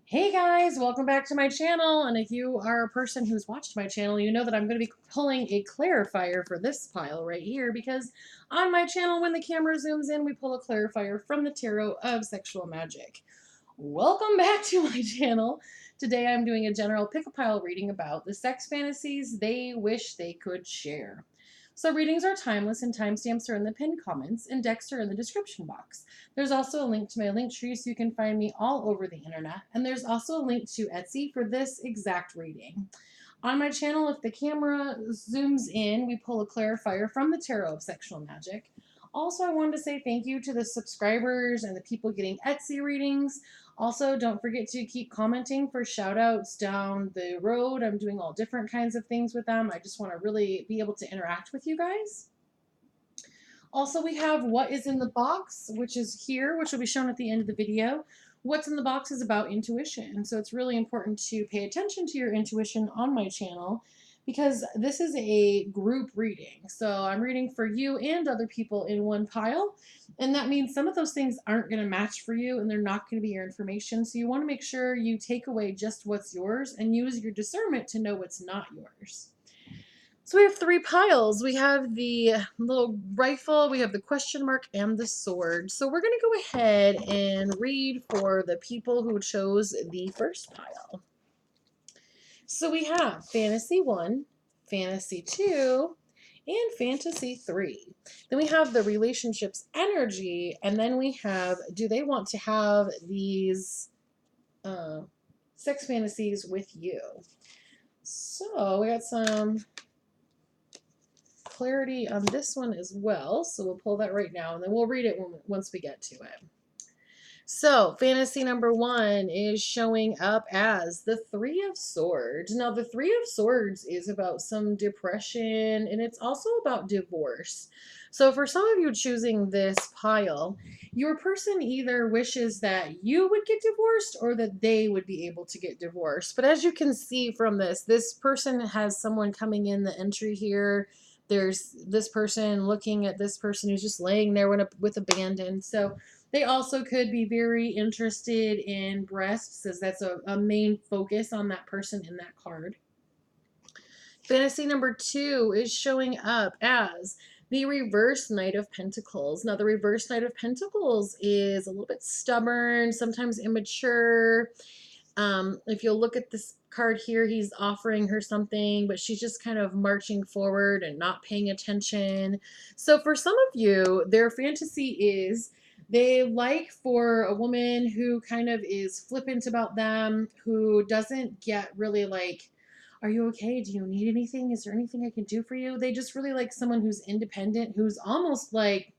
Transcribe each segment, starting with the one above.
Hey guys, welcome back to my channel. And if you are a person who's watched my channel, you know that I'm going to be pulling a clarifier for this pile right here because on my channel, when the camera zooms in, we pull a clarifier from the Tarot of Sexual Magic. Welcome back to my channel. Today I'm doing a general pick-a-pile reading about the sex fantasies they wish they could share. So readings are timeless and timestamps are in the pinned comments and decks are in the description box. There's also a link to my link tree so you can find me all over the internet, and there's also a link to Etsy for this exact reading. On my channel, if the camera zooms in, we pull a clarifier from the Tarot of Sexual Magic. Also, I wanted to say thank you to the subscribers and the people getting Etsy readings. Also, don't forget to keep commenting for shout outs down the road. I'm doing all different kinds of things with them. I just want to really be able to interact with you guys. Also, we have what is in the box, which is here, which will be shown at the end of the video. What's in the box is about intuition. So it's really important to pay attention to your intuition on my channel because this is a group reading. So I'm reading for you and other people in one pile. And that means some of those things aren't going to match for you and they're not going to be your information. So you want to make sure you take away just what's yours and use your discernment to know what's not yours. So we have three piles. We have the little rifle, we have the question mark, and the sword. So we're going to go ahead and read for the people who chose the first pile. So we have Fantasy 1, Fantasy 2, and Fantasy 3. Then we have the relationships energy, and then we have, do they want to have these sex fantasies with you? So we got some clarity on this one as well. So we'll pull that right now and then we'll read it once we get to it. So fantasy number 1 is showing up as the Three of Swords. Now the Three of Swords is about some depression and it's also about divorce. So for some of you choosing this pile, your person either wishes that you would get divorced or that they would be able to get divorced. But as you can see from this person has someone coming in the entry here. There's this person looking at this person who's just laying there with abandon. So they also could be very interested in breasts, as that's a main focus on that person in that card. Fantasy number 2 is showing up as the reverse Knight of Pentacles. Now, the reverse Knight of Pentacles is a little bit stubborn, sometimes immature. If you'll look at this card here, he's offering her something, but she's just kind of marching forward and not paying attention. So for some of you, their fantasy is they like for a woman who kind of is flippant about them, who doesn't get really like, are you okay? Do you need anything? Is there anything I can do for you? They just really like someone who's independent, who's almost like,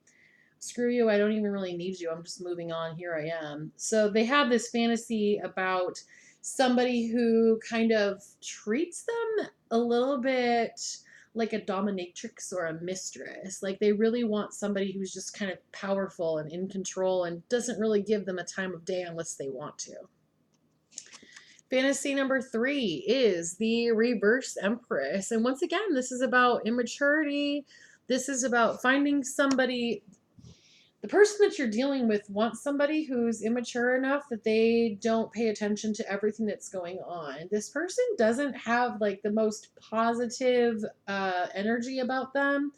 screw you, I don't even really need you. I'm just moving on. Here I am. So they have this fantasy about somebody who kind of treats them a little bit like a dominatrix or a mistress. Like they really want somebody who's just kind of powerful and in control and doesn't really give them a time of day unless they want to. Fantasy number 3 is the Reverse Empress. And once again, this is about immaturity. This is about finding somebody. The person that you're dealing with wants somebody who's immature enough that they don't pay attention to everything that's going on. This person doesn't have like the most positive energy about them.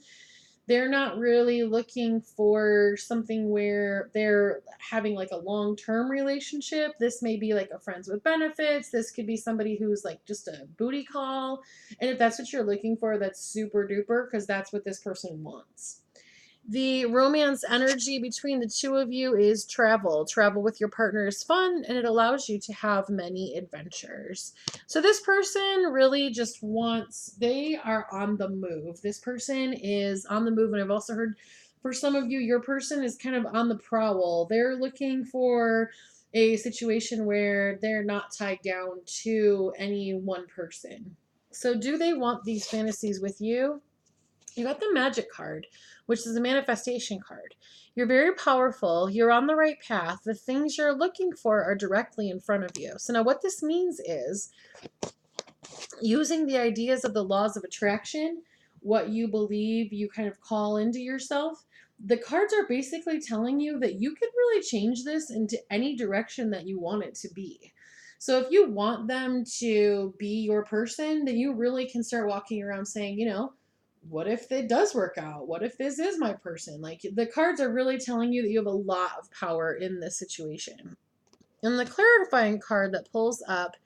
They're not really looking for something where they're having like a long-term relationship. This may be like a friends with benefits. This could be somebody who's like just a booty call. And if that's what you're looking for, that's super duper because that's what this person wants. The romance energy between the two of you is travel. Travel with your partner is fun and it allows you to have many adventures. So this person really just wants, they are on the move. This person is on the move. And I've also heard for some of you, your person is kind of on the prowl. They're looking for a situation where they're not tied down to any one person. So do they want these fantasies with you? You got the Magic card, which is a manifestation card. You're very powerful. You're on the right path. The things you're looking for are directly in front of you. So now what this means is using the ideas of the laws of attraction, what you believe you kind of call into yourself. The cards are basically telling you that you can really change this into any direction that you want it to be. So if you want them to be your person, then you really can start walking around saying, what if it does work out? What if this is my person? Like the cards are really telling you that you have a lot of power in this situation. And the clarifying card that pulls up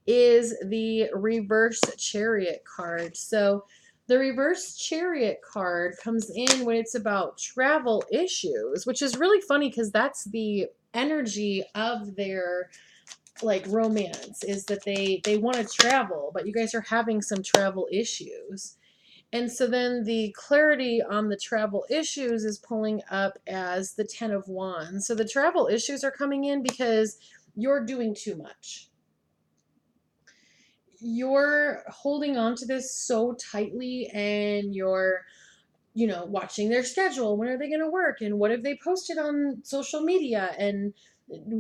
is the reverse chariot card. So the reverse chariot card comes in when it's about travel issues, which is really funny because that's the energy of their like romance, is that they want to travel, but you guys are having some travel issues. And so then the clarity on the travel issues is pulling up as the 10 of Wands. So the travel issues are coming in because you're doing too much. You're holding on to this so tightly, and you're watching their schedule. When are they going to work? And what have they posted on social media? And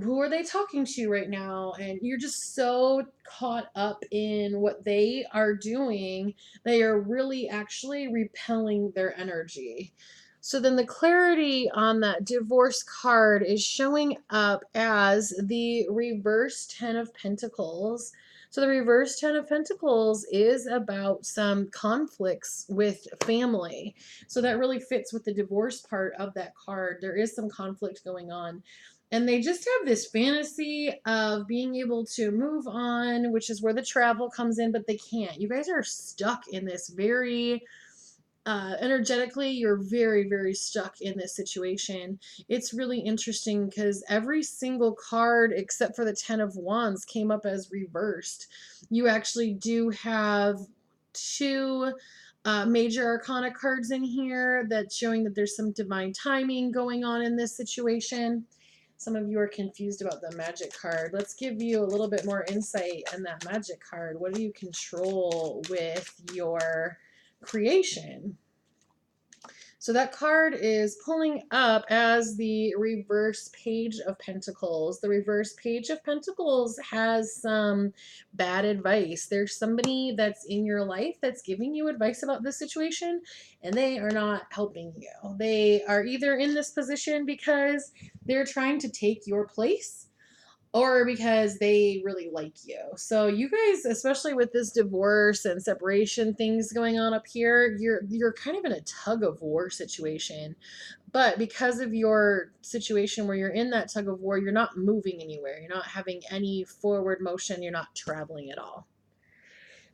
who are they talking to right now? And you're just so caught up in what they are doing, they are really actually repelling their energy. So then the clarity on that divorce card is showing up as the reverse 10 of Pentacles. So the reverse 10 of Pentacles is about some conflicts with family. So that really fits with the divorce part of that card. There is some conflict going on. And they just have this fantasy of being able to move on, which is where the travel comes in, but they can't. You guys are stuck in this very energetically, you're very, very stuck in this situation. It's really interesting because every single card except for the 10 of Wands came up as reversed. You actually do have two major arcana cards in here that's showing that there's some divine timing going on in this situation. Some of you are confused about the magic card. Let's give you a little bit more insight on that magic card. What do you control with your creation? So that card is pulling up as the reverse page of Pentacles. The reverse page of Pentacles has some bad advice. There's somebody that's in your life that's giving you advice about this situation, and they are not helping you. They are either in this position because they're trying to take your place, or because they really like you. So you guys, especially with this divorce and separation things going on up here, you're kind of in a tug of war situation. But because of your situation where you're in that tug of war, you're not moving anywhere. You're not having any forward motion. You're not traveling at all.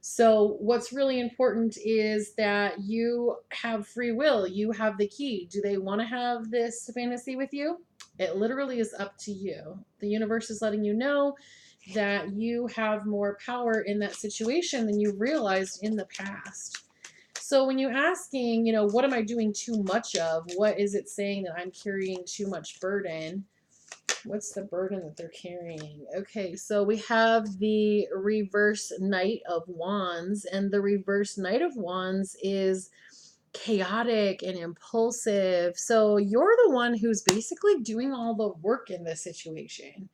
So what's really important is that you have free will. You have the key. Do they want to have this fantasy with you? It literally is up to you. The universe is letting you know that you have more power in that situation than you realized in the past. So when you're asking, what am I doing too much of? What is it saying that I'm carrying too much burden? What's the burden that they're carrying? Okay, so we have the reverse Knight of Wands, and the reverse Knight of Wands is chaotic and impulsive. So you're the one who's basically doing all the work in this situation.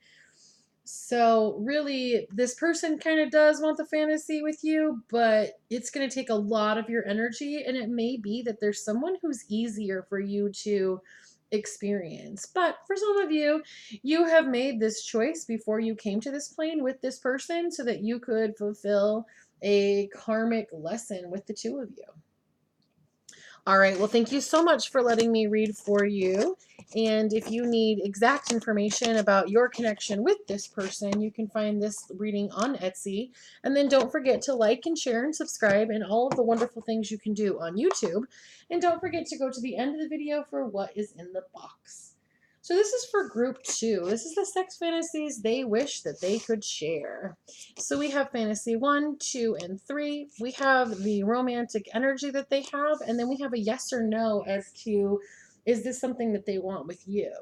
So really, this person kind of does want the fantasy with you, but it's going to take a lot of your energy, and it may be that there's someone who's easier for you to experience. But for some of you, you have made this choice before you came to this plane with this person so that you could fulfill a karmic lesson with the two of you. All right, well, thank you so much for letting me read for you. And if you need exact information about your connection with this person, you can find this reading on Etsy. And then don't forget to like and share and subscribe and all of the wonderful things you can do on YouTube. And don't forget to go to the end of the video for what is in the box. So this is for group 2. This is the sex fantasies they wish that they could share. So we have fantasy 1, 2, and 3. We have the romantic energy that they have, and then we have a yes or no as to, is this something that they want with you?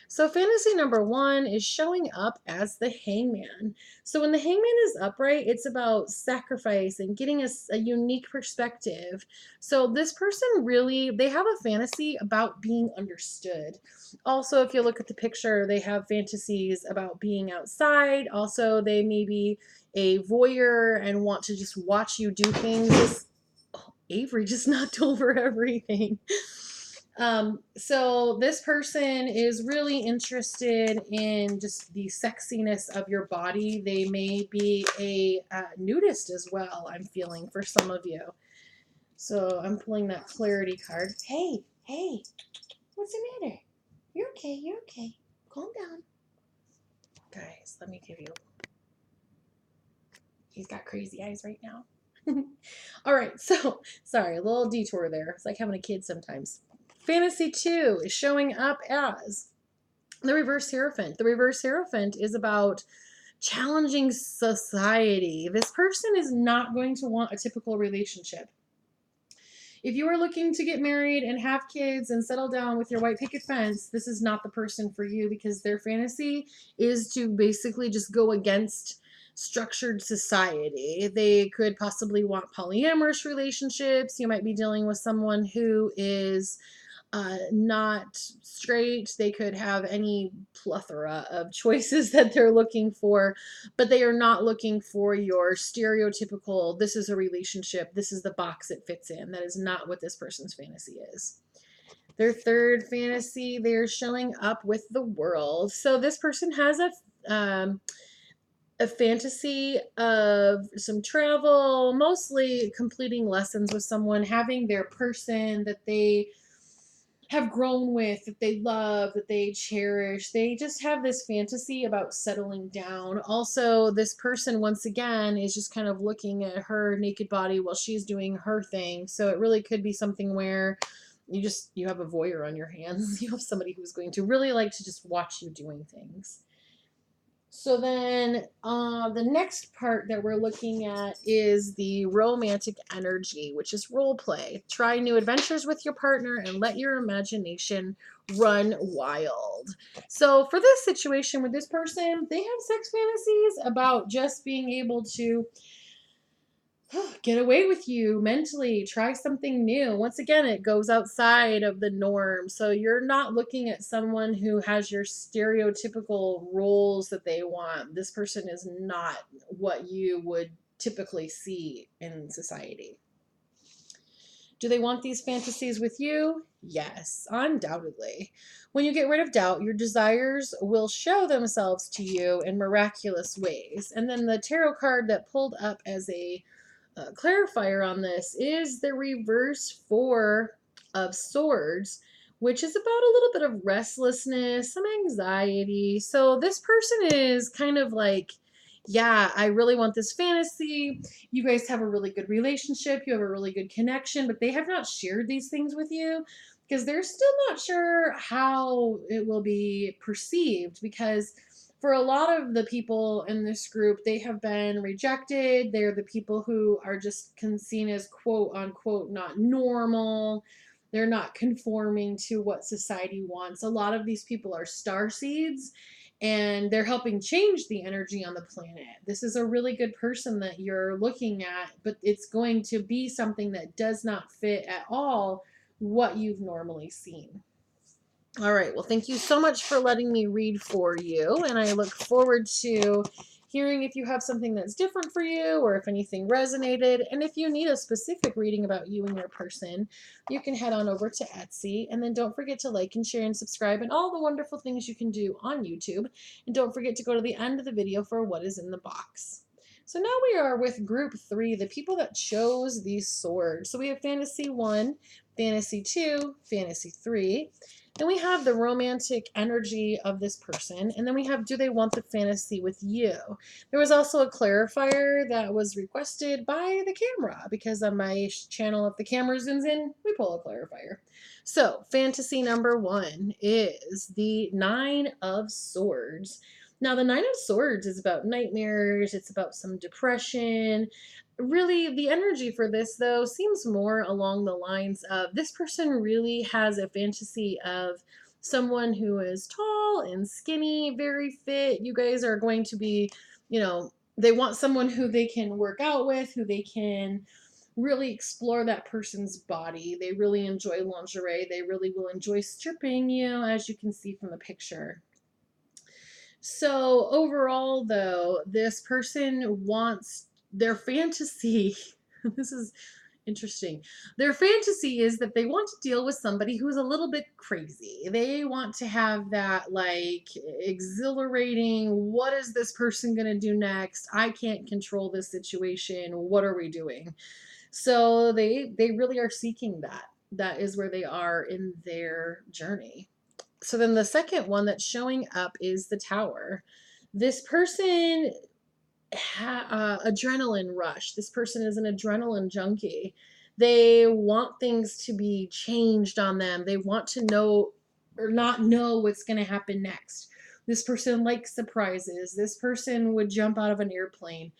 So fantasy number 1 is showing up as the Hangman. So when the Hangman is upright, it's about sacrifice and getting a unique perspective. So this person really, they have a fantasy about being understood. Also, if you look at the picture, they have fantasies about being outside. Also, they may be a voyeur and want to just watch you do things. Avery just knocked over everything. So this person is really interested in just the sexiness of your body. They may be a nudist as well, I'm feeling, for some of you. So I'm pulling that clarity card. Hey, hey, what's the matter? You're okay, you're okay. Calm down. Guys, let me give you. He's got crazy eyes right now. All right, so sorry, a little detour there. It's like having a kid sometimes. Fantasy 2 is showing up as the Reverse Hierophant. The Reverse Hierophant is about challenging society. This person is not going to want a typical relationship. If you are looking to get married and have kids and settle down with your white picket fence, this is not the person for you, because their fantasy is to basically just go against structured society. They could possibly want polyamorous relationships. You might be dealing with someone who is not straight. They could have any plethora of choices that they're looking for, but they are not looking for your stereotypical, this is a relationship, this is the box it fits in. That is not what this person's fantasy is. Their third fantasy, they're showing up with the world. So this person has a fantasy of some travel, mostly completing lessons with someone, having their person that they have grown with, that they love, that they cherish. They just have this fantasy about settling down. Also, this person, once again, is just kind of looking at her naked body while she's doing her thing. So it really could be something where you have a voyeur on your hands. You have somebody who's going to really like to just watch you doing things. So then the next part that we're looking at is the romantic energy, which is role play. Try new adventures with your partner and let your imagination run wild. So for this situation with this person, they have sex fantasies about just being able to get away with you mentally, try something new. Once again, it goes outside of the norm. So you're not looking at someone who has your stereotypical roles that they want. This person is not what you would typically see in society. Do they want these fantasies with you? Yes, undoubtedly. When you get rid of doubt, your desires will show themselves to you in miraculous ways. And then the tarot card that pulled up as a clarifier on this is the reverse Four of Swords, which is about a little bit of restlessness, some anxiety. So this person is kind of like, yeah, I really want this fantasy. You guys have a really good relationship, you have a really good connection, but they have not shared these things with you because they're still not sure how it will be perceived, because for a lot of the people in this group, they have been rejected. They're the people who are just seen as quote unquote not normal. They're not conforming to what society wants. A lot of these people are star seeds, and they're helping change the energy on the planet. This is a really good person that you're looking at, but it's going to be something that does not fit at all what you've normally seen. All right. Well, thank you so much for letting me read for you. And I look forward to hearing if you have something that's different for you or if anything resonated. And if you need a specific reading about you and your person, you can head on over to Etsy. And then don't forget to like and share and subscribe and all the wonderful things you can do on YouTube. And don't forget to go to the end of the video for what is in the box. So now we are with group 3, the people that chose these swords. So we have Fantasy 1, Fantasy 2, Fantasy 3. Then we have the romantic energy of this person. And then we have, do they want the fantasy with you? There was also a clarifier that was requested by the camera, because on my channel, if the camera zooms in, we pull a clarifier. So fantasy number 1 is the 9 of Swords. Now, the 9 of Swords is about nightmares. It's about some depression. Really, the energy for this, though, seems more along the lines of this person really has a fantasy of someone who is tall and skinny, very fit. You guys are going to be, they want someone who they can work out with, who they can really explore that person's body. They really enjoy lingerie. They really will enjoy stripping you, as you can see from the picture. So overall, though, this person wants their fantasy. This is Interesting. Their fantasy is that they want to deal with somebody who's a little bit crazy. They want to have that like exhilarating, what is this person going to do next? I can't control this situation. What are we doing? So they really are seeking that. That is where they are in their journey. So then the second one that's showing up is the Tower. This person adrenaline rush. This person is an adrenaline junkie. They want things to be changed on them. They want to know or not know what's going to happen next. This person likes surprises. This person would jump out of an airplane.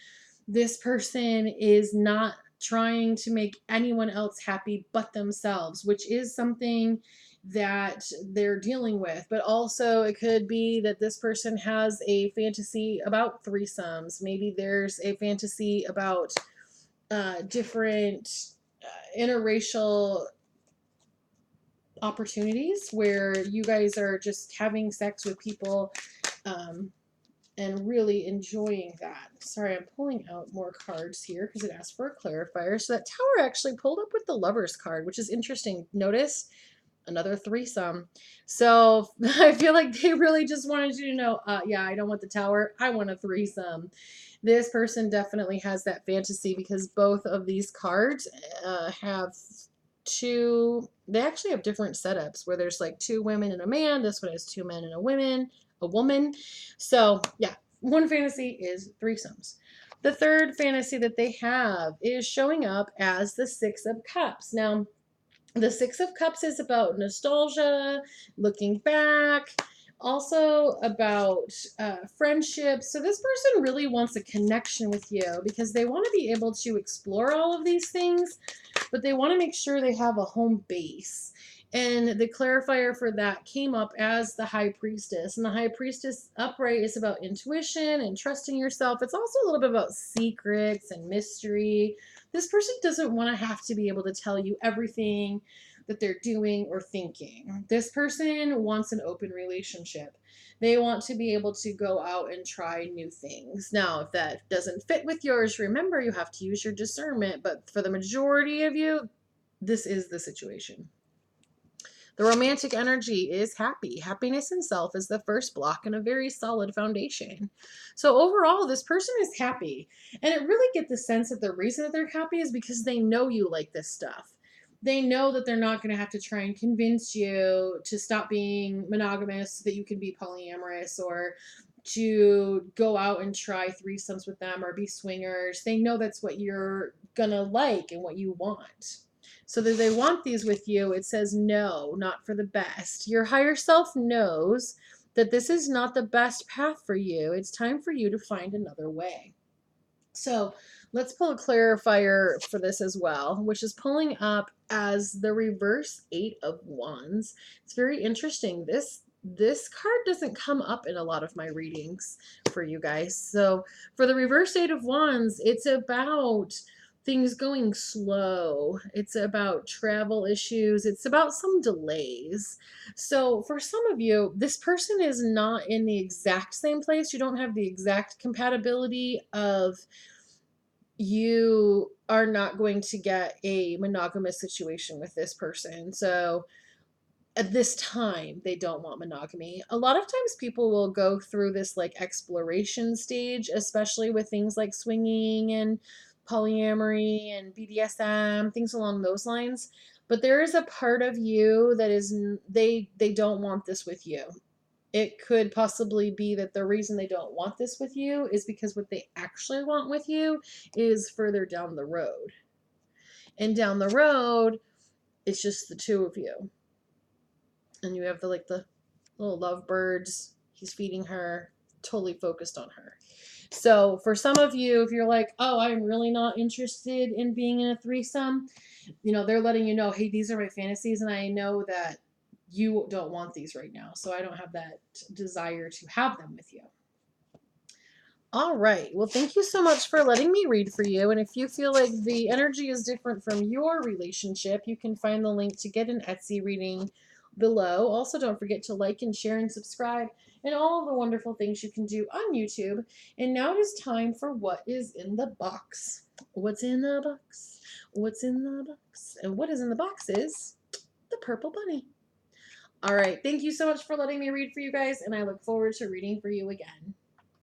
This person is not trying to make anyone else happy but themselves, which is something that they're dealing with. But also, it could be that this person has a fantasy about threesomes. Maybe there's a fantasy about different interracial opportunities where you guys are just having sex with people and really enjoying that. Sorry, I'm pulling out more cards here because it asked for a clarifier. So that Tower actually pulled up with the Lovers card, which is interesting. Notice another threesome. So I feel like they really just wanted you to know, yeah, I don't want the Tower. I want a threesome. This person definitely has that fantasy because both of these cards have they actually have different setups where there's like two women and a man. This one has two men and a woman. So yeah, one fantasy is threesomes. The third fantasy that they have is showing up as the Six of Cups. Now, the Six of Cups is about nostalgia, looking back, also about friendship. So this person really wants a connection with you because they want to be able to explore all of these things, but they want to make sure they have a home base. And the clarifier for that came up as the High Priestess. And the High Priestess upright is about intuition and trusting yourself. It's also a little bit about secrets and mystery. This person doesn't want to have to be able to tell you everything that they're doing or thinking. This person wants an open relationship. They want to be able to go out and try new things. Now, if that doesn't fit with yours, remember you have to use your discernment. But for the majority of you, this is the situation. The romantic energy is happy. Happiness in self is the first block and a very solid foundation. So overall, this person is happy. And it really get the sense that the reason that they're happy is because they know you like this stuff. They know that they're not going to have to try and convince you to stop being monogamous so that you can be polyamorous or to go out and try threesomes with them or be swingers. They know that's what you're going to like and what you want. So that they want these with you, it says no, not for the best. Your higher self knows that this is not the best path for you. It's time for you to find another way. So let's pull a clarifier for this as well, which is pulling up as the reverse 8 of Wands. It's very interesting. This card doesn't come up in a lot of my readings for you guys. So for the reverse 8 of Wands, it's about things going slow. It's about travel issues. It's about some delays. So for some of you, this person is not in the exact same place. You don't have the exact compatibility of you are not going to get a monogamous situation with this person. So at this time, they don't want monogamy. A lot of times people will go through this like exploration stage, especially with things like swinging and polyamory and BDSM, things along those lines. But there is a part of you that is they don't want this with you. It could possibly be that the reason they don't want this with you is because what they actually want with you is further down the road. And down the road, it's just the two of you. And you have the little lovebirds. He's feeding her, totally focused on her. So for some of you, if you're like, oh, I'm really not interested in being in a threesome, they're letting you know, hey, these are my fantasies, and I know that you don't want these right now. So I don't have that desire to have them with you. All right. Well, thank you so much for letting me read for you. And if you feel like the energy is different from your relationship, you can find the link to get an Etsy reading below. Also, don't forget to like and share and subscribe and all of the wonderful things you can do on YouTube. And now it is time for what is in the box. What's in the box? What's in the box? And what is in the box is the purple bunny. All right. Thank you so much for letting me read for you guys, and I look forward to reading for you again.